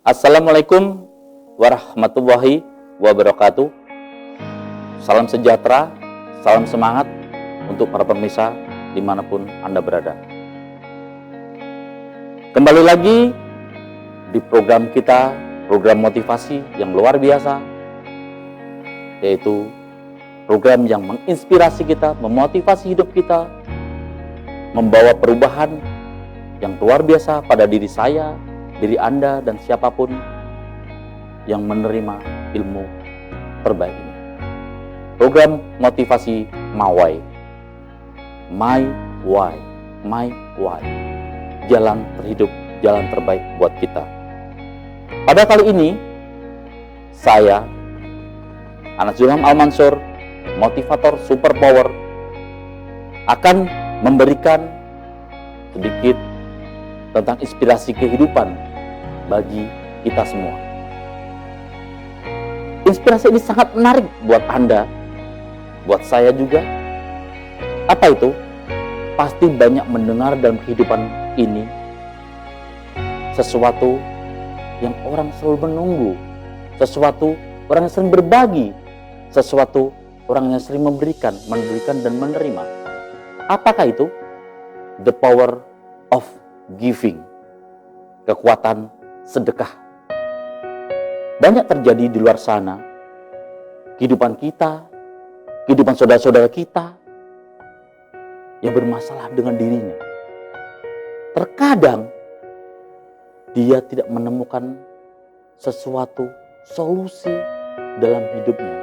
Assalamualaikum warahmatullahi wabarakatuh. Salam sejahtera, salam semangat untuk para pemirsa dimanapun Anda berada. Kembali lagi di program kita, program motivasi yang luar biasa, yaitu program yang menginspirasi kita, memotivasi hidup kita, membawa perubahan yang luar biasa pada diri saya, diri Anda, dan siapapun yang menerima ilmu terbaik ini. Program motivasi Mawai, My Why, My Why, jalan terhidup, jalan terbaik buat kita. Pada kali ini, saya, Anas Zulham Al-Mansur, motivator superpower, akan memberikan sedikit tentang inspirasi kehidupan bagi kita semua. Inspirasi ini sangat menarik buat Anda, buat saya juga. Apa itu? Pasti banyak mendengar dalam kehidupan ini sesuatu yang orang selalu menunggu, sesuatu orang yang sering berbagi, sesuatu orang yang sering memberikan dan menerima. Apakah itu? The power of giving, kekuatan sedekah. Banyak terjadi di luar sana, kehidupan kita, kehidupan saudara-saudara kita yang bermasalah dengan dirinya. Terkadang dia tidak menemukan sesuatu solusi dalam hidupnya,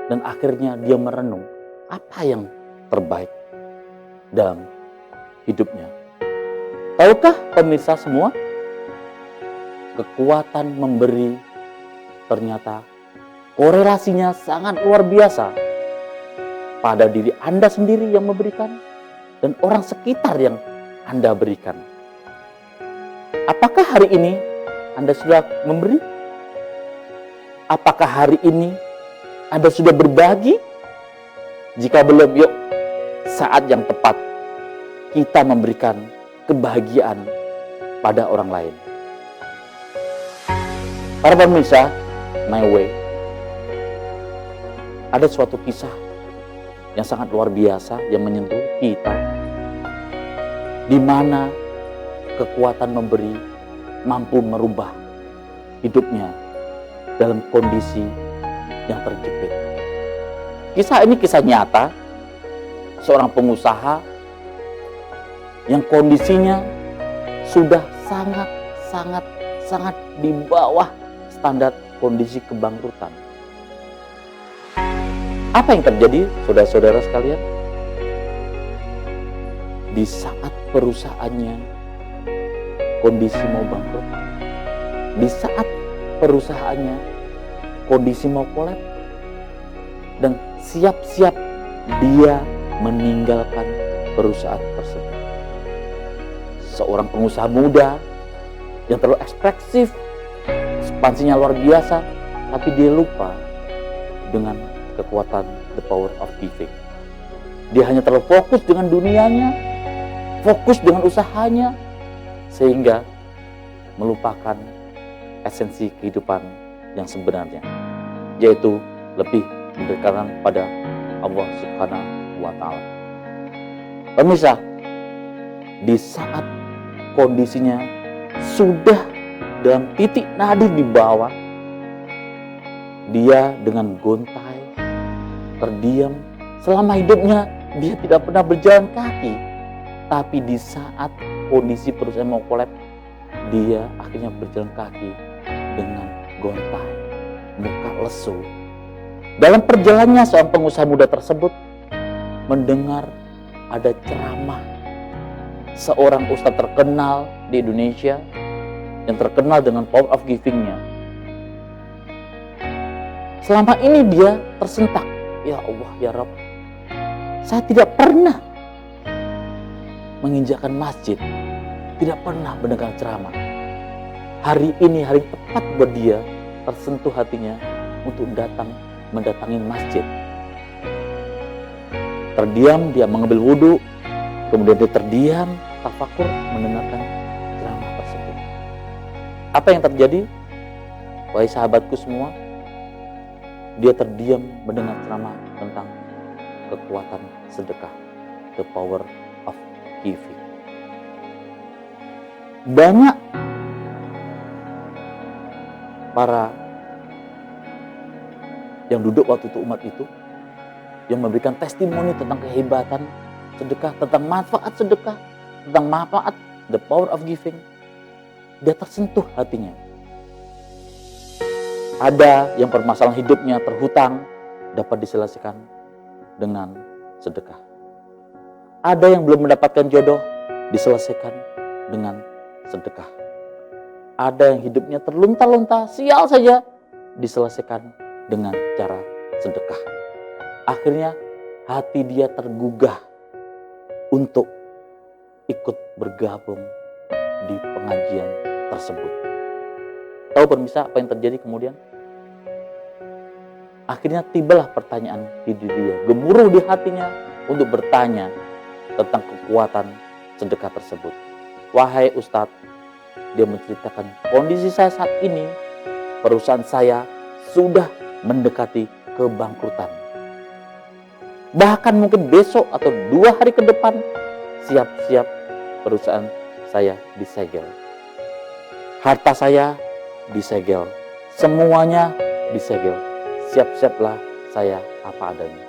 dan akhirnya dia merenung apa yang terbaik dalam hidupnya. Tahukah pemirsa semua, kekuatan memberi ternyata korelasinya sangat luar biasa pada diri Anda sendiri yang memberikan dan orang sekitar yang Anda berikan. Apakah hari ini Anda sudah memberi? Apakah hari ini Anda sudah berbagi? Jika belum, yuk, saat yang tepat kita memberikan kebahagiaan pada orang lain. Para pemirsa, My Way, ada suatu kisah yang sangat luar biasa yang menyentuh kita, di mana kekuatan memberi mampu merubah hidupnya dalam kondisi yang terjepit. Kisah ini kisah nyata seorang pengusaha yang kondisinya sudah sangat di bawah standar kondisi kebangkrutan. Apa yang terjadi, saudara-saudara sekalian? Di saat perusahaannya kondisi mau bangkrut, di saat perusahaannya kondisi mau kolaps, dan siap-siap dia meninggalkan perusahaan tersebut. Seorang pengusaha muda yang terlalu ekspresif, ekspansinya luar biasa, tapi dia lupa dengan kekuatan the power of giving. Dia hanya terlalu fokus dengan dunianya, fokus dengan usahanya, sehingga melupakan esensi kehidupan yang sebenarnya, yaitu lebih mendekatkan pada Allah Subhanahu wa Ta'ala. Pemirsa, di saat kondisinya sudah dalam titik nadir di bawah, dia dengan gontai, terdiam. Selama hidupnya dia tidak pernah berjalan kaki, tapi di saat kondisi perusahaan mau kolaps, dia akhirnya berjalan kaki dengan gontai, muka lesu. Dalam perjalanannya, seorang pengusaha muda tersebut mendengar ada ceramah seorang ustadz terkenal di Indonesia yang terkenal dengan power of giving-nya. Selama ini dia tersentak, ya Allah, ya Rabb, saya tidak pernah menginjakkan masjid, tidak pernah mendengar ceramah. Hari ini hari tepat buat dia, tersentuh hatinya untuk mendatangi masjid. Terdiam, dia mengambil wudhu, kemudian dia terdiam, tafakur mendengarkan ceramah tersebut. Apa yang terjadi? Wahai sahabatku semua, dia terdiam mendengar ceramah tentang kekuatan sedekah, the power of giving. Banyak para yang duduk waktu itu, umat itu, yang memberikan testimoni tentang kehebatan sedekah, tentang manfaat sedekah, tentang manfaat the power of giving. Dia tersentuh hatinya. Ada yang permasalahan hidupnya terhutang, dapat diselesaikan dengan sedekah. Ada yang belum mendapatkan jodoh, diselesaikan dengan sedekah. Ada yang hidupnya terlunta-lunta, sial saja, diselesaikan dengan cara sedekah. Akhirnya hati dia tergugah untuk ikut bergabung di pengajian tersebut. Tahu pemirsa apa yang terjadi kemudian? Akhirnya tibalah pertanyaan di diri dia, gemuruh di hatinya untuk bertanya tentang kekuatan sedekah tersebut. Wahai Ustadz, dia menceritakan, kondisi saya saat ini, perusahaan saya sudah mendekati kebangkrutan. Bahkan mungkin besok atau 2 hari ke depan, siap-siap perusahaan saya disegel. Harta saya disegel. Semuanya disegel. Siap-siaplah saya apa adanya.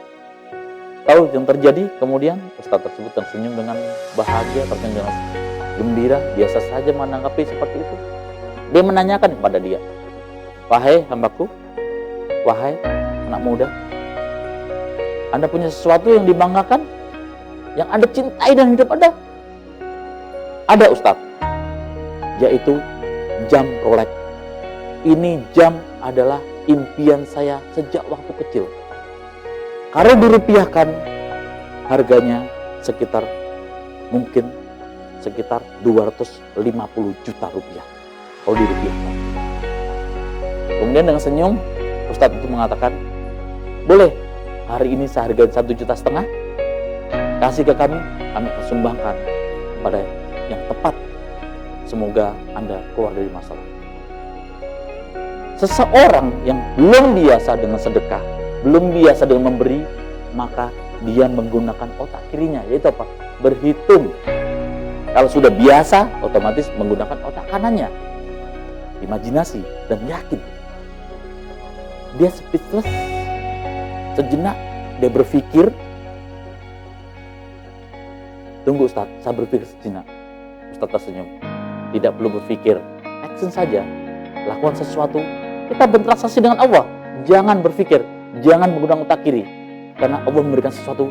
Tahu yang terjadi kemudian? Ustadz tersebut tersenyum dengan bahagia, tersenyum dengan gembira, biasa saja menanggapi seperti itu. Dia menanyakan kepada dia, wahai hambaku, wahai anak muda, Anda punya sesuatu yang dibanggakan, yang Anda cintai dan hidup Anda? Ada Ustadz, yaitu jam Rolex. Ini jam adalah impian saya sejak waktu kecil. Kalau dirupiahkan, harganya sekitar 250 juta rupiah. Kalau dirupiahkan. Kemudian dengan senyum, Ustadz itu mengatakan, boleh hari ini seharga 1,5 juta, kasih ke kami akan sumbangkan pada yang tepat. Semoga Anda keluar dari masalah. Seseorang yang belum biasa dengan sedekah, belum biasa dengan memberi, maka dia menggunakan otak kirinya, yaitu apa? Berhitung. Kalau sudah biasa, otomatis menggunakan otak kanannya, imajinasi dan yakin. Dia speechless. Sejenak dia berpikir, tunggu Ustaz, saya berpikir sejenak. Ustaz tersenyum. Tidak perlu berpikir, action saja. Lakukan sesuatu. Kita bertransaksi dengan Allah. Jangan berpikir, jangan menggunakan otak kiri. Karena Allah memberikan sesuatu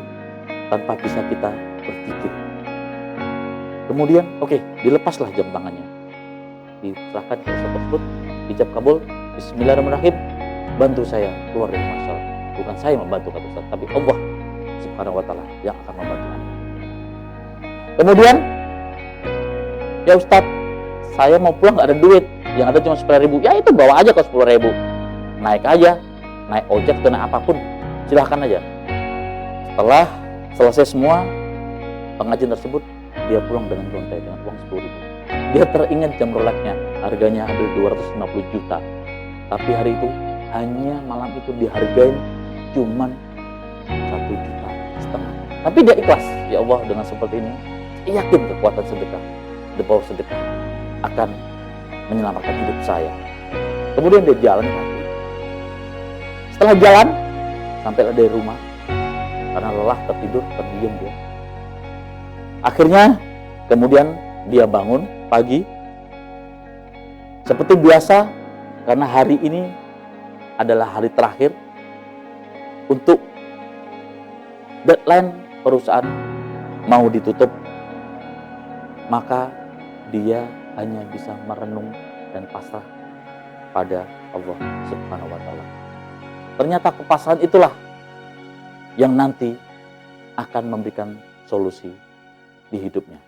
tanpa bisa kita berpikir. Kemudian, dilepaslah jam tangannya. Diserahkan ke Ustaz tersebut, ijab kabul, bismillahirrahmanirrahim, bantu saya keluar dari masalah. Bukan saya membantu kata Ustaz, tapi Allah subhanahu wa ta'ala yang akan membantu Anda. Kemudian, ya Ustaz, saya mau pulang gak ada duit, yang ada cuma 10.000. Ya itu bawa aja ke 10.000. Naik aja, naik ojek atau naik apapun, silahkan aja. Setelah selesai semua pengajian tersebut, dia pulang dengan lontai dengan uang 10.000. Dia teringat jam Rolexnya, harganya hampir 250 juta. Tapi hari itu hanya malam itu dihargain cuman 1,5 juta. Tapi dia ikhlas, ya Allah, dengan seperti ini, yakin kekuatan sedekah, the power sedekah akan menyelamatkan hidup saya. Kemudian dia jalan lagi. Setelah jalan, sampailah dari rumah. Karena lelah, tertidur, terdiam dia. Akhirnya, kemudian dia bangun pagi. Seperti biasa, karena hari ini adalah hari terakhir untuk deadline perusahaan mau ditutup. Maka dia hanya bisa merenung dan pasrah pada Allah subhanahu wa ta'ala. Ternyata kepasrahan itulah yang nanti akan memberikan solusi di hidupnya.